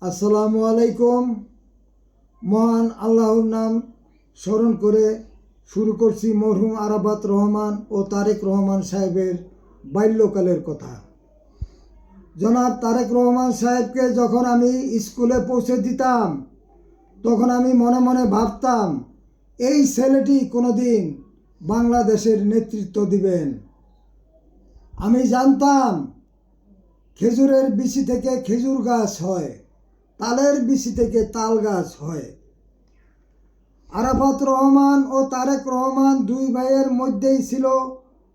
আসসালামু আলাইকুম। মহান আল্লাহর নাম স্মরণ করে শুরু করছি মরহুম আরাফাত রহমান ও তারেক রহমান সাহেবের বাল্যকালের কথা। জনাব তারেক রহমান সাহেবকে যখন আমি স্কুলে পৌঁছে দিতাম, তখন আমি মনে মনে ভাবতাম এই ছেলেটি কোনোদিন বাংলাদেশের নেতৃত্ব দিবেন। আমি জানতাম খেজুরের বিচি থেকে খেজুর গাছ হয়, তালের বিচি থেকে তাল গাছ হয়। আরাফাত রহমান ও তারেক রহমান দুই ভাইয়ের মধ্যেই ছিল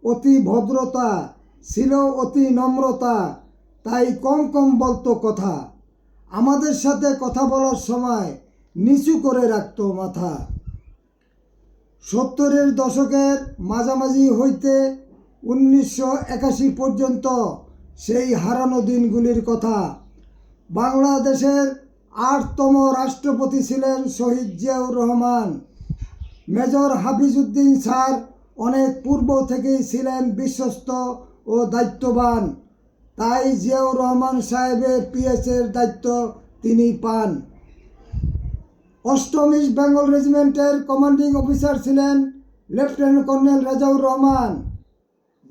অতি ভদ্রতা, ছিল অতি নম্রতা, তাই কম কম বলতো কথা। আমাদের সাথে কথা বলার সময় নিচু করে রাখতো মাথা। 70-এর দশকের মাঝামাঝি হইতে 1981 পর্যন্ত সেই হারানো দিনগুলির কথা। বাংলাদেশের 8তম রাষ্ট্রপতি ছিলেন শহীদ জিয়াউর রহমান। মেজর হাফিজউদ্দিন স্যার অনেক পূর্ব থেকেই ছিলেন বিশ্বস্ত ও দায়িত্ববান, তাই জিয়াউর রহমান সাহেবের পিএসের দায়িত্ব তিনি পান। 8ম ইস্ট বেঙ্গল রেজিমেন্টের কমান্ডিং অফিসার ছিলেন লেফটেন্যান্ট কর্নেল রেজাউর রহমান।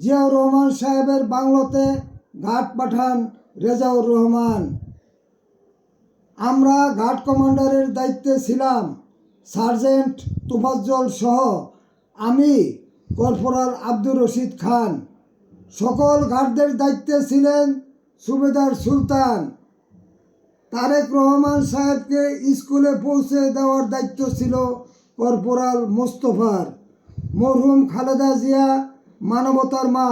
জিয়াউর রহমান সাহেবের বাংলোতে ঘাট পাঠান রেজাউর রহমান। আমরা ঘাট কমান্ডারের দায়িত্বে ছিলাম সার্জেন্ট তোফাজ্জল সহ আমি, কর্পোরাল আব্দুর রশিদ খান। সকল ঘাটদের দায়িত্বে ছিলেন সুবেদার সুলতান। তারেক রহমান সাহেবকে স্কুলে পৌঁছে দেওয়ার দায়িত্ব ছিল কর্পোরাল মোস্তফার। মরহুম খালেদা জিয়া মানবতার মা,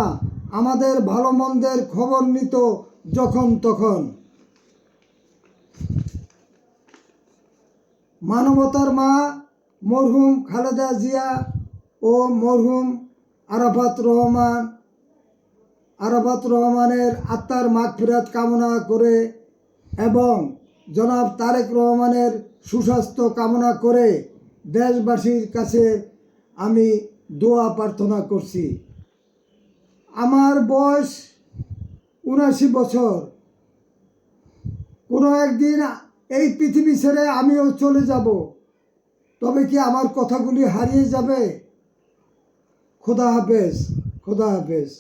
আমাদের ভালো মন্দের খবর নিত যখন তখন। মানবতার মা মরহুম খালেদা জিয়া ও মরহুম আরাফাত রহমানের আত্মার মাগফিরাত কামনা করে এবং জনাব তারেক রহমানের সুস্বাস্থ্য কামনা করে দেশবাসীর কাছে আমি দোয়া প্রার্থনা করছি। আমার বয়স 79 বছর। কোনো একদিন এই পৃথিবী ছেড়ে আমিও চলে যাব, তবে কি আমার কথাগুলি হারিয়ে যাবে? খোদা হাফেজ, খোদা হাফেজ।